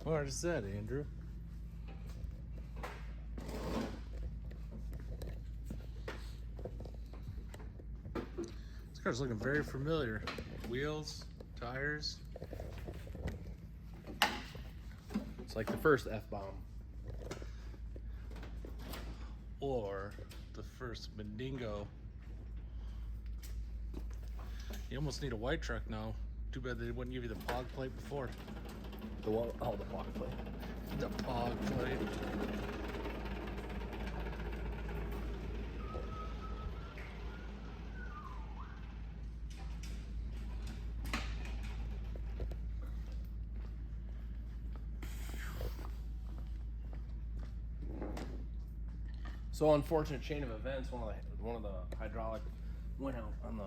What is that, Andrew? This car's looking very familiar. Wheels, tires. It's like the first F-bomb. Or the first Mandingo. You almost need a white truck now. Too bad they wouldn't give you the pog plate before. The one, oh, the pog plate. The pog plate. So unfortunate chain of events. One of the hydraulic went out on the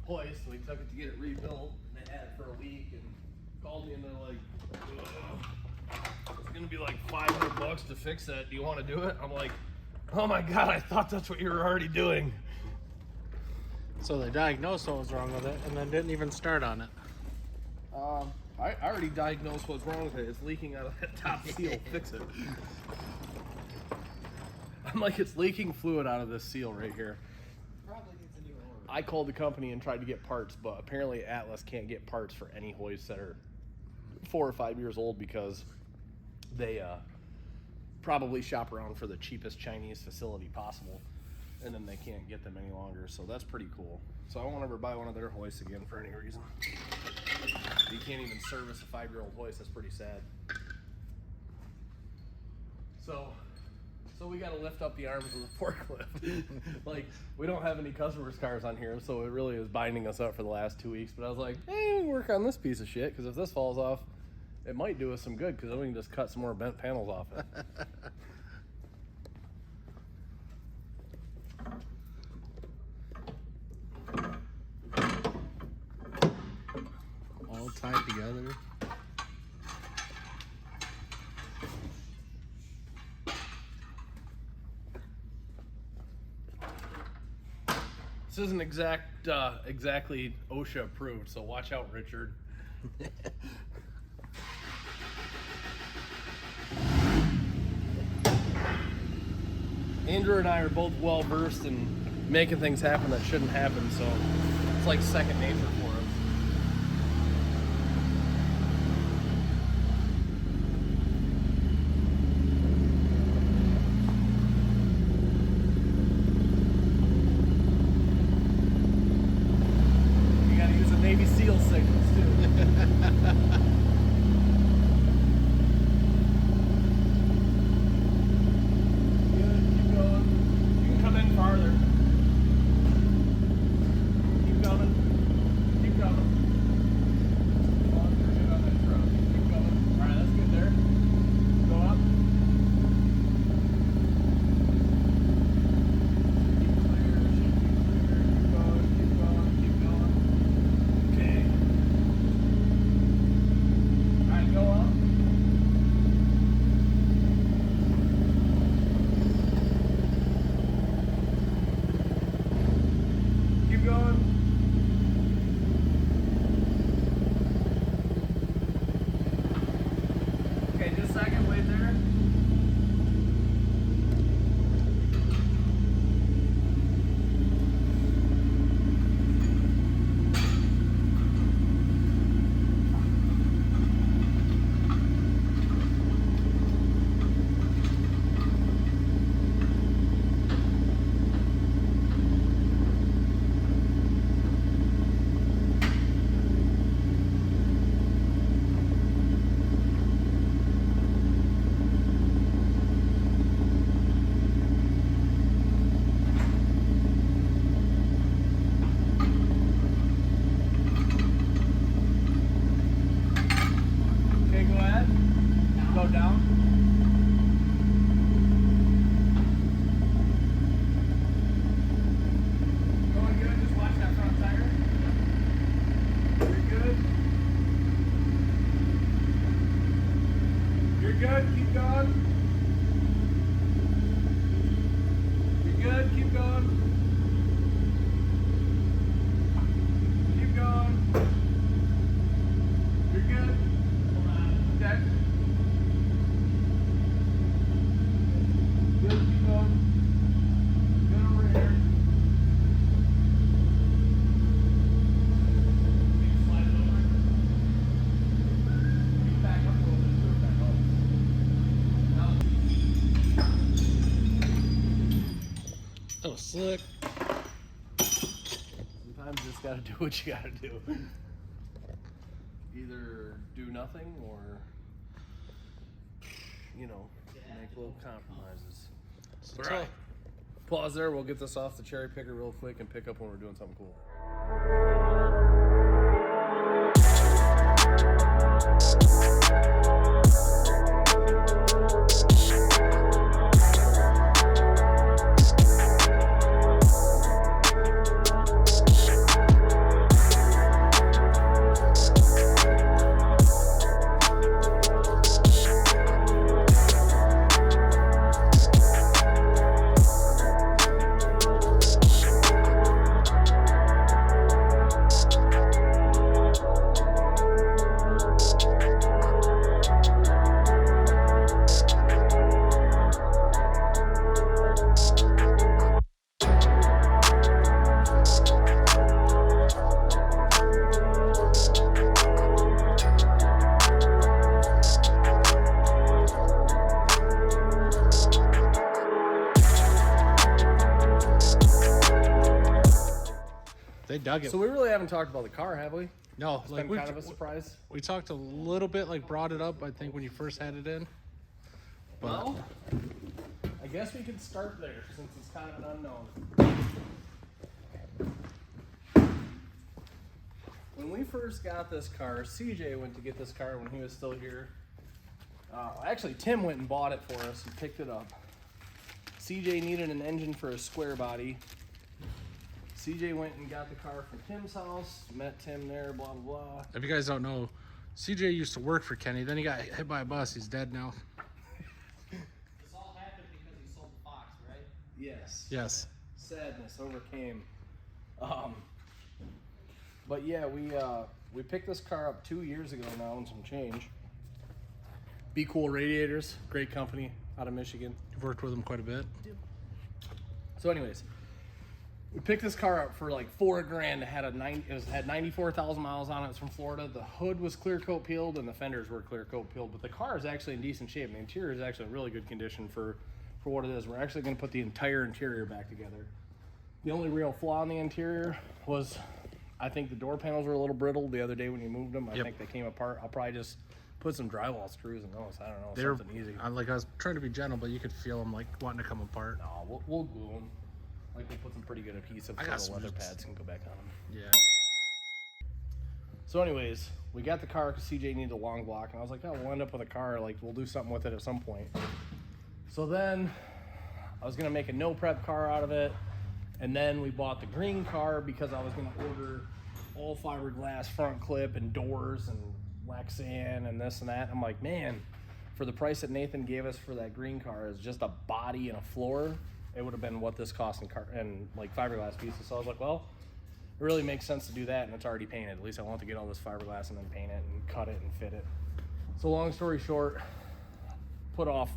hoist, so we took it to get it rebuilt. And they had it for a week and called me and they're like, "It's gonna be like $500 to fix that. Do you want to do it?" I'm like, "Oh my god, I thought that's what you were already doing." So they diagnosed what was wrong with it and then didn't even start on it. I already diagnosed what's wrong with it. It's leaking out of that top seal. Fix it. I'm like, it's leaking fluid out of this seal right here. Probably needs a new order. I called the company and tried to get parts, but apparently Atlas can't get parts for any hoists that are 4 or 5 years old because they probably shop around for the cheapest Chinese facility possible, and then they can't get them any longer. So that's pretty cool. So I won't ever buy one of their hoists again for any reason. You can't even service a 5-year-old hoist. That's pretty sad. So we got to lift up the arms of the forklift. Like, we don't have any customers' cars on here, so it really is binding us up for the last 2 weeks. But I was like, hey, work on this piece of shit, because if this falls off, it might do us some good, because then we can just cut some more bent panels off it. All tied together. This isn't exactly OSHA approved, so watch out, Richard. Andrew and I are both well versed in making things happen that shouldn't happen, so it's like second nature for us. Navy SEAL signals too. Good, keep going. You can come in farther. Keep coming. Keep coming. Come on, you're good on that truck. Keep going. Alright, that's good there. Go up. Keep clear, should be clear. Keep going, keep going, keep going. Okay. Alright, go up. Keep going. Okay, just a second, wait there. Okay, go ahead. Go down. Going good. Just watch that front tire. You're good. You're good. Keep going. You're good. Keep going. Keep going. You're good. Hold on. Okay. slick. Sometimes you just gotta do what you gotta do. Either do nothing or, you know, make little compromises. So All right. Pause there. We'll get this off the cherry picker real quick and pick up when we're doing something cool. They dug it. So we really haven't talked about the car, have we? No, It's like been kind of a surprise. we talked a little bit, like brought it up, I think, when you first had it in. But Well, I guess we could start there since it's kind of an unknown. When we first got this car, CJ went to get this car when he was still here. Actually, Tim went and bought it for us and picked it up. CJ needed an engine for a square body. CJ went and got the car from Tim's house, met Tim there, blah, blah, blah. if you guys don't know, CJ used to work for Kenny. Then he got hit by a bus. He's dead now. This all happened because he sold the Fox, right? Yes. Yes. Sadness overcame. But yeah, we picked this car up 2 years ago now and some change. Be Cool Radiators, great company out of Michigan. You've worked with him quite a bit. So anyways, we picked this car up for like $4,000. It had 94,000 miles on it. It's from Florida. The hood was clear coat peeled and the fenders were clear coat peeled, but the car is actually in decent shape. The interior is actually in really good condition for what it is. We're actually going to put the entire interior back together. The only real flaw in the interior was, I think the door panels were a little brittle the other day when you moved them. I Yep. think they came apart. I'll probably just put some drywall screws in those. I don't know, They're something easy. I was trying to be gentle, but you could feel them like wanting to come apart. No, we'll glue them. Like, we'll put some pretty good adhesive I so got the some leather just- pads can go back on them. Yeah. So anyways, we got the car because CJ needed a long block, and I was like, oh, we'll end up with a car. Like, we'll do something with it at some point. So then I was going to make a no prep car out of it. And then we bought the green car because I was going to order all fiberglass front clip and doors and Lexan and this and that. I'm like, man, for the price that Nathan gave us for that green car is just a body and a floor, it would have been what this cost in like fiberglass pieces. So I was like, well, it really makes sense to do that, and it's already painted. At least I want to get all this fiberglass and then paint it and cut it and fit it. So long story short, put off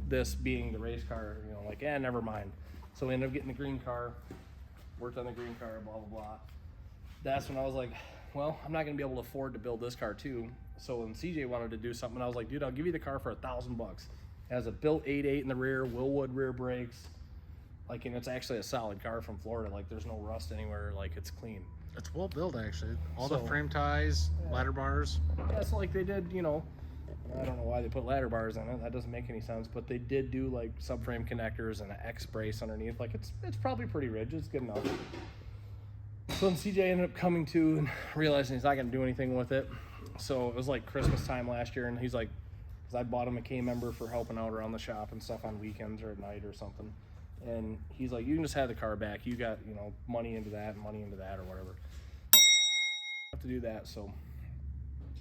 this being the race car, you know, like, never mind. So we ended up getting the green car, worked on the green car, blah, blah, blah. That's when I was like, well, I'm not gonna be able to afford to build this car too. So when CJ wanted to do something, I was like, dude, I'll give you the car for $1,000. It has a built 8.8 in the rear, Willwood rear brakes. Like, and it's actually a solid car from Florida. Like, there's no rust anywhere. Like, it's clean. It's well built, actually. All the So- frame ties, ladder bars. Yeah, so like they did, you know, I don't know why they put ladder bars in it. That doesn't make any sense. But they did do like subframe connectors and an X brace underneath. Like, it's probably pretty rigid. It's good enough. So then CJ ended up coming to and realizing he's not gonna do anything with it. So it was like Christmas time last year, and he's like, because I bought him a K member for helping out around the shop and stuff on weekends or at night or something. And he's like, you can just have the car back. You got, you know, money into that and money into that or whatever. Have to do that. So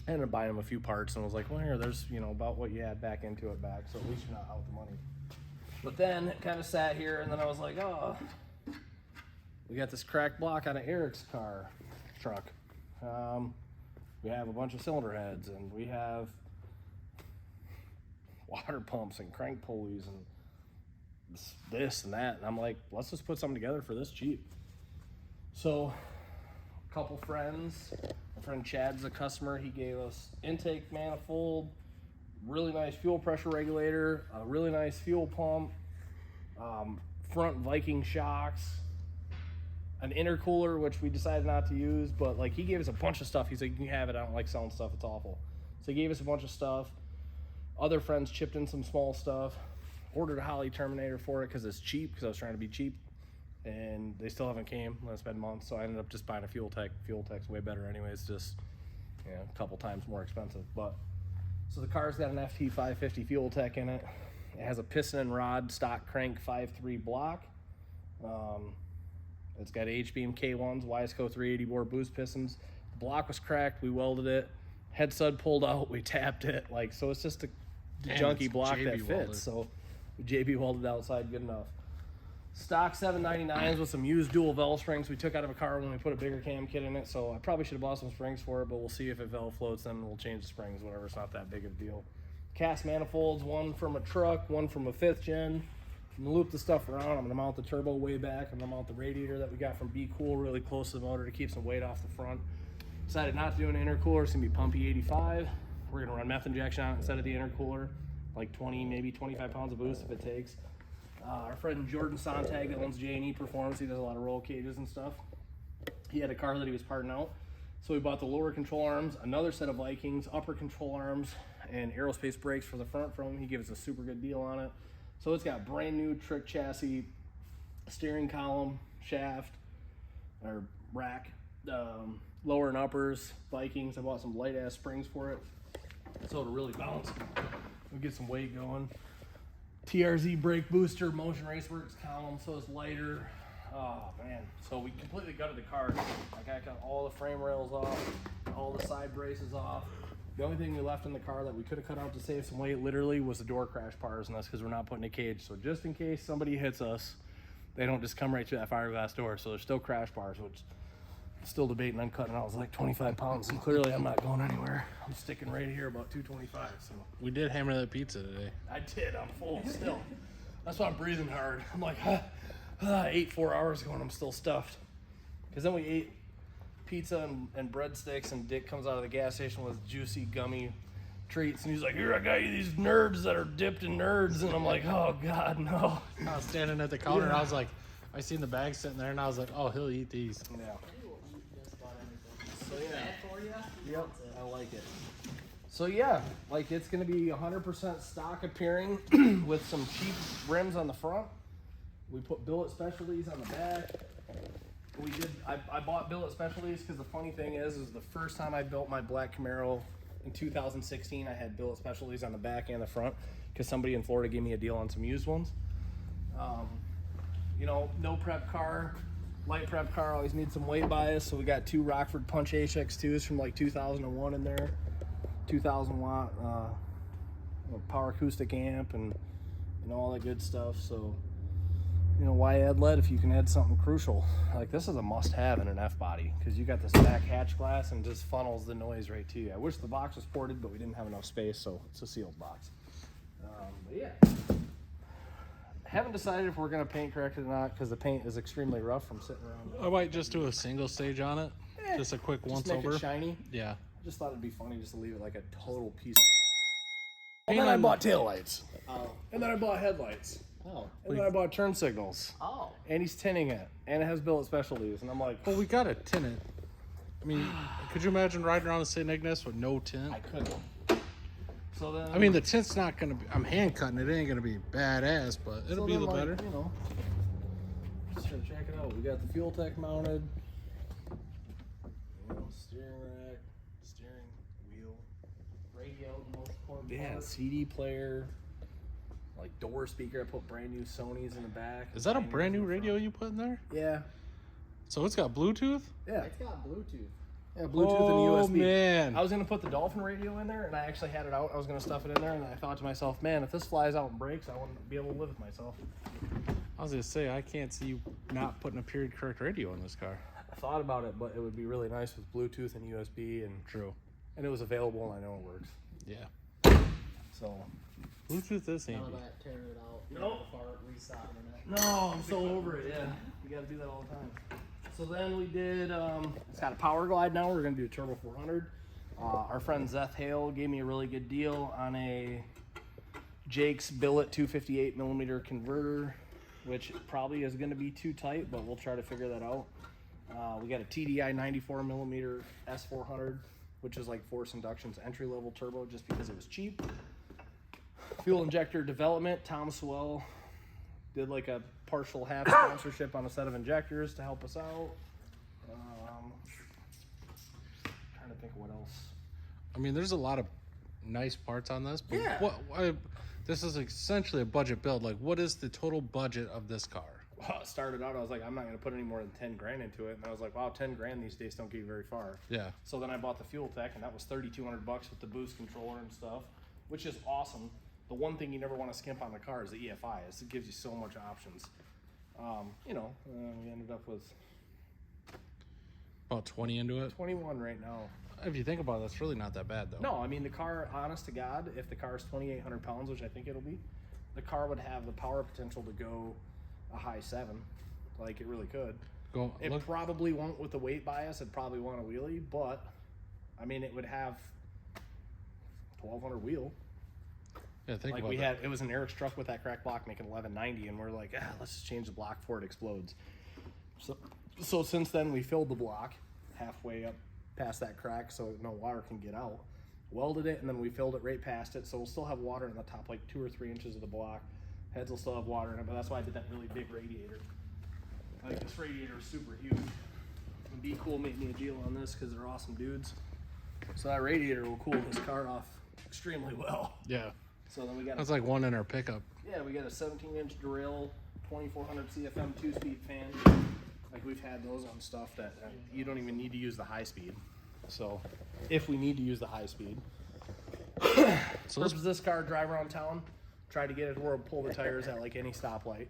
I ended up buying him a few parts and was like, well, here, there's, you know, about what you had back into it back. So at least you're not out the money. But then it kind of sat here, and then I was like, oh, we got this cracked block on an Eric's truck. We have a bunch of cylinder heads, and we have water pumps and crank pulleys and this and that. And I'm like, let's just put something together for this cheap. So a couple friends, my friend Chad's a customer. He gave us intake manifold, really nice fuel pressure regulator, a really nice fuel pump, front Viking shocks, an intercooler, which we decided not to use, but like he gave us a bunch of stuff. He's like, you can have it. I don't like selling stuff. It's awful. So he gave us a bunch of stuff. Other friends chipped in some small stuff. Ordered a Holly Terminator for it because it's cheap, because I was trying to be cheap. And they still haven't came. It's been months, so I ended up just buying a Fuel Tech. Fuel Tech's way better anyways, just a couple times more expensive. But so the car's got an ft550 Fuel Tech in it. It has a piston and rod stock crank 5.3 block. It's got H-beam K1s, Wiseco 380 bore boost pistons. The block was cracked. We welded it. Head stud pulled out. We tapped it. Like, so it's just a junky block that fits. welded. So we JB welded outside good enough. Stock 799s with some used dual valve springs we took out of a car when we put a bigger cam kit in it. So I probably should have bought some springs for it, but we'll see if it valve floats, then we'll change the springs, whatever. It's not that big of a deal. Cast manifolds, one from a truck, one from a 5th gen. I'm gonna loop the stuff around. I'm gonna mount the turbo way back. I'm gonna mount the radiator that we got from Be Cool really close to the motor to keep some weight off the front. Decided not to do an intercooler. It's gonna be pumpy 85. We're gonna run meth injection on it instead of the intercooler. Like 20, maybe 25 pounds of boost if it takes. Our friend Jordan Sontag that owns J&E Performance, he does a lot of roll cages and stuff. He had a car that he was parting out. So we bought the lower control arms, another set of Vikings, upper control arms, and aerospace brakes for the front from him. He gave us a super good deal on it. So it's got brand new trick chassis, steering column, shaft, or rack, lower and uppers, Vikings. I bought some light ass springs for it, so it'll really bounce. We'll get some weight going. TRZ brake booster, Motion Raceworks column, so it's lighter. Oh man, so we completely gutted the car. Like I got all the frame rails off, all the side braces off. The only thing we left in the car that we could have cut out to save some weight literally was the door crash bars, and that's because we're not putting a cage. So just in case somebody hits us, they don't just come right through that fiberglass door. So there's still crash bars, which I'm still debating on cutting out. It was like 25 pounds, and clearly I'm not going anywhere. I'm sticking right here about 225. So We did hammer that pizza today. I did. I'm full still. That's why I'm breathing hard. I'm like, I ate 4 hours ago and I'm still stuffed. Because then we ate pizza and breadsticks, and Dick comes out of the gas station with juicy, gummy treats, and he's like, here, I got you these nerds that are dipped in nerds. And I'm like, oh God, no. I was standing at the counter and I was like, I seen the bag sitting there and I was like, oh, he'll eat these. Yeah. So Bad for you? Yep, I like it. So yeah, like it's gonna be 100% stock appearing with some cheap rims on the front. We put billet specialties on the back. I bought billet specialties because the funny thing is the first time I built my black Camaro in 2016, I had billet specialties on the back and the front because somebody in Florida gave me a deal on some used ones. You know, no prep car, light prep car always needs some weight bias, so we got 2 Rockford Punch HX2s from like 2001 in there, 2,000 watt power acoustic amp and all that good stuff. So you know, why add lead if you can add something crucial? Like this is a must-have in an F-body because you got this back hatch glass and just funnels the noise right to you. I wish the box was ported, but we didn't have enough space, so it's a sealed box. But yeah, haven't decided if we're gonna paint correct it or not because the paint is extremely rough from sitting around. I might just do a single stage on it. Just a quick once Just make over. it shiny. Yeah. I just thought it'd be funny just to leave it like a total piece. Paint And then I on- bought taillights. Oh. And then I bought headlights. Oh. And then I bought turn signals. Oh. And he's tinning it. And it has billet specialties. And I'm like, Well, we gotta tint it. I mean, could you imagine riding around the St. Ignace with no tint? I couldn't. So then, I mean, the tint's not gonna be. I'm hand cutting it. It ain't gonna be badass, but it'll so be a then, little like, better. You know, just gonna check it out. We got the Fuel Tech mounted. You know, steering rack, steering wheel, radio, the most important part. CD player, like door speaker. I put brand new Sony's in the back. Is that a Bangers brand new in the radio front. you put in there? Yeah. So it's got Bluetooth? Yeah. It's got Bluetooth. Yeah, Bluetooth Oh, and USB. man. I was gonna put the Dolphin radio in there, and I actually had it out. I was gonna stuff it in there, and I thought to myself, man, if this flies out and breaks, I wouldn't be able to live with myself. I was gonna say, I can't see you not putting a period correct radio in this car. I thought about it, but it would be really nice with Bluetooth and USB, and True. it was available, and I know it works. Yeah. So, Bluetooth is None handy. of that tearing it out. Nope. Before resoldering it. no, I'm so over it. Yeah, you got to do that all the time. So then we did. It's got a power glide now. We're gonna do a turbo 400. Our friend Zeth Hale gave me a really good deal on a Jake's billet 258 millimeter converter, which probably is gonna be too tight, but we'll try to figure that out. We got a TDI 94mm S400, which is like Force Induction's entry-level turbo just because it was cheap. Fuel injector development, Tom Swell did like a partial half sponsorship on a set of injectors to help us out. Trying to think of what else. I mean, there's a lot of nice parts on this, but Yeah. this is essentially a budget build. Like, what is the total budget of this car? Well, it started out, I was like, I'm not going to put any more than 10 grand into it. And I was like, wow, 10 grand these days don't get you very far. Yeah. So then I bought the fuel tech, and that was $3,200 with the boost controller and stuff, which is awesome. The one thing you never want to skimp on the car is the EFI. It gives you so much options. We ended up with About 20 into it. 21 right now. If you think about it, it's really not that bad, though. No, I mean, the car, honest to God, if the car is 2,800 pounds, which I think it'll be, the car would have the power potential to go a high 7. Like, it really could. It probably won't with the weight bias. It'd probably want a wheelie, but, I mean, it would have 1,200 wheel. Yeah, think Like about we that. had, it was an Eric's truck with that crack block making 1190, and we're like, let's just change the block before it explodes. So since then, we filled the block halfway up past that crack so no water can get out. Welded it, and then we filled it right past it, so we'll still have water in the top like 2 or 3 inches of the block. Heads will still have water in it, but that's why I did that really big radiator. Like, this radiator is super huge. And Be Cool made me a deal on this because they're awesome dudes. So that radiator will cool this car off extremely well. Yeah. So then we got That's like one in our pickup. yeah, we got a 17-inch Derail 2400 CFM 2-speed fan. Like, we've had those on stuff that you don't even need to use the high speed. So if we need to use the high speed. So Purpose of this car, drive around town, try to get it where we'll pull the tires at like any stoplight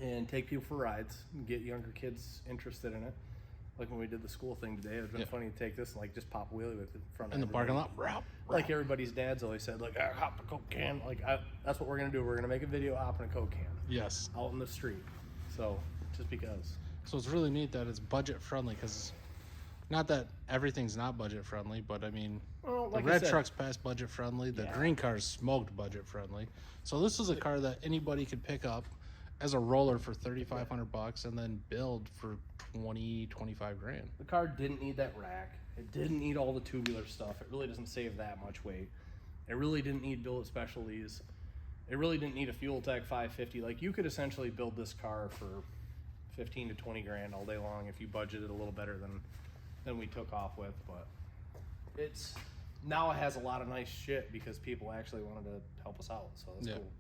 and take people for rides and get younger kids interested in it. Like when we did the school thing today, it would have been funny to take this and like just pop a wheelie with it in front of in the parking lot. Like everybody's dads always said, like, hop a Coke can. Like, that's what we're going to do. We're going to make a video hopping a Coke can Yes. out in the street. So, just because. So it's really neat that it's budget friendly, because not that everything's not budget friendly, but I mean, Well, like the I red said, truck's past budget friendly. The Yeah. green car's smoked budget friendly. So this is a car that anybody could pick up as a roller for $3,500 and then build for 25 grand. The car didn't need that rack. It didn't need all the tubular stuff. It really doesn't save that much weight. It really didn't need billet specialties. It really didn't need a Fuel Tech 550. Like, you could essentially build this car for 15 to 20 grand all day long if you budgeted a little better than we took off with. But it's now it has a lot of nice shit because people actually wanted to help us out. So that's cool.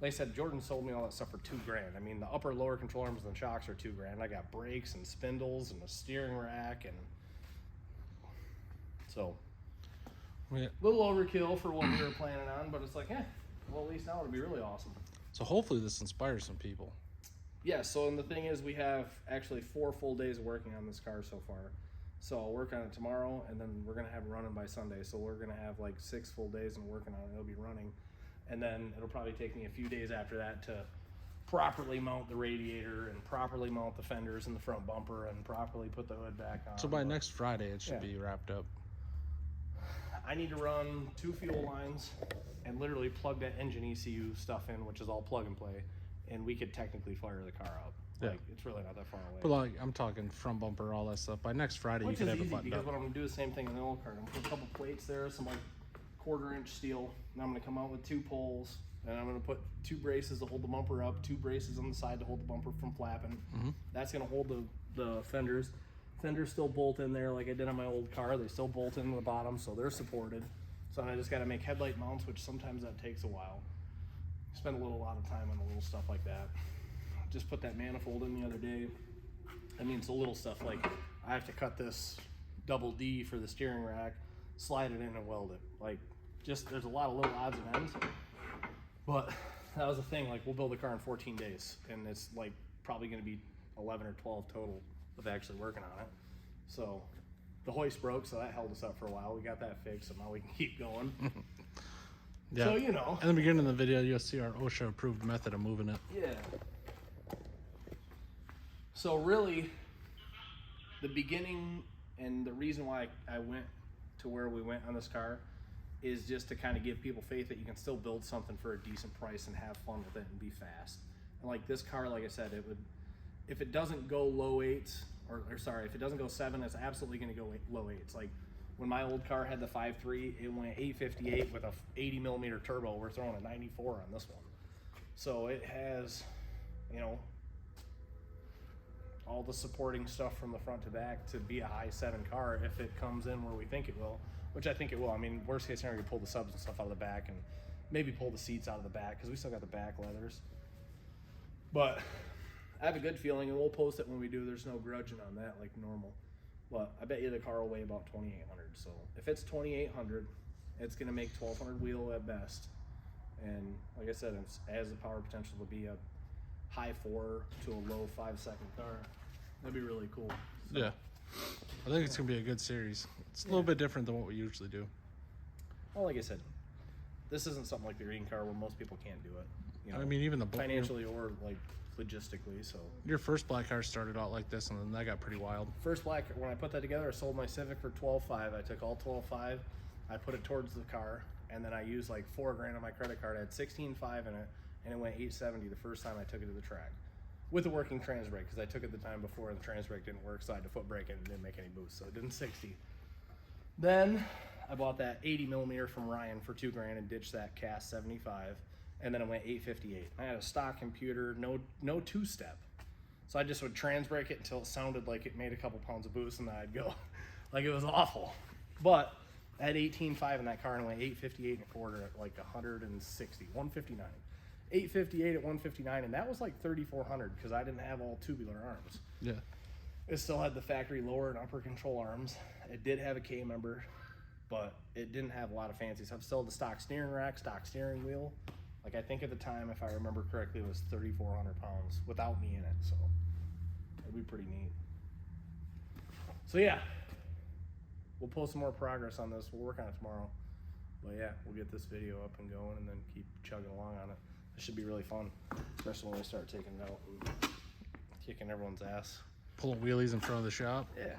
Like I said, Jordan sold me all that stuff for $2 grand. I mean, the upper lower control arms and shocks are $2 grand. I got brakes and spindles and a steering rack, and so Yeah. a little overkill for what we were planning on, but it's like, well, at least now it'll be really awesome. So hopefully this inspires some people. Yeah, so and the thing is, we have actually 4 full days of working on this car so far. So I'll work on it tomorrow, and then we're going to have it running by Sunday. So we're going to have like 6 full days and working on it. It'll be running. And then it'll probably take me a few days after that to properly mount the radiator and properly mount the fenders in the front bumper and properly put the hood back on. So by But next Friday, it should be wrapped up. I need to run 2 fuel lines and literally plug that engine ECU stuff in, which is all plug and play, and we could technically fire the car up. Yeah. Like, it's really not that far away. But like, I'm talking front bumper, all that stuff. By next Friday, Which you could is have it easy buttoned because up. what I'm gonna do is the same thing in the old car. I'm gonna put a couple plates there, some like 1/4-inch steel, and I'm gonna come out with 2 poles, and I'm gonna put 2 braces to hold the bumper up, 2 braces on the side to hold the bumper from flapping. That's gonna hold the fenders. Fenders still bolt in there like I did on my old car. They still bolt in the bottom, so they're supported. So I just gotta make headlight mounts, which sometimes that takes a while. Spend a lot of time on the little stuff like that. Just put that manifold in the other day. I mean, it's the little stuff like I have to cut this double D for the steering rack, slide it in and weld it. Like, just there's a lot of little odds and ends. But that was the thing, like, we'll build a car in 14 days, and it's like probably gonna be 11 or 12 total of actually working on it. So the hoist broke, so that held us up for a while. We got that fixed, so now we can keep going. Yeah. So, you know. In the beginning of the video, you'll see our OSHA approved method of moving it. Yeah. So really, the beginning and the reason why I went to where we went on this car is just to kind of give people faith that you can still build something for a decent price and have fun with it and be fast. And like this car, like I said, it would, if it doesn't go low 8s or sorry, if it doesn't go 7, it's absolutely going to go low 8s. Like when my old car had the 5.3, it went 858 with a 80 millimeter turbo. We're throwing a 94 on this one. So it has, you know, all the supporting stuff from the front to back to be a high 7 car if it comes in where we think it will, which I think it will. I mean, worst case scenario, you pull the subs and stuff out of the back and maybe pull the seats out of the back because we still got the back leathers. But I have a good feeling, and we'll post it when we do. There's no grudging on that like normal. But I bet you the car will weigh about 2,800. So if it's 2,800, it's going to make 1,200 wheel at best. And like I said, it has the power potential to be a high 4 to a low 5-second car. That'd be really cool. So, Yeah. I think it's going to be a good series. It's a little bit different than what we usually do. well, like I said, this isn't something like the green car where most people can't do it. You know, I mean, even the financially or like logistically. So your first black car started out like this, and then that got pretty wild. first black, when I put that together, I sold my Civic for $12,500. I took all $12,500, I put it towards the car, and then I used like $4,000 on my credit card. I had $16,500 in it, and it went $870 the first time I took it to the track with a working trans brake, because I took it the time before and the trans brake didn't work, so I had to foot brake it and it didn't make any boost, so it didn't 60. Then I bought that 80 millimeter from Ryan for $2,000 and ditched that cast 75, and then it went 858. I had a stock computer, no two-step, so I just would trans brake it until it sounded like it made a couple pounds of boost, and then I'd go. Like, it was awful. But I had 18.5 in that car and it went 858 and a quarter at like 160, 159. 858 at 159, and that was like 3,400 because I didn't have all tubular arms. Yeah. It still had the factory lower and upper control arms. It did have a K member, but it didn't have a lot of fancy stuff. Still the stock steering rack, stock steering wheel. Like, I think at the time, if I remember correctly, it was 3,400 pounds without me in it, so it'd be pretty neat. So yeah, we'll post some more progress on this. We'll work on it tomorrow. But yeah, we'll get this video up and going and then keep chugging along on it. It should be really fun, especially when we start taking it out and kicking everyone's ass. Pulling wheelies in front of the shop. Yeah.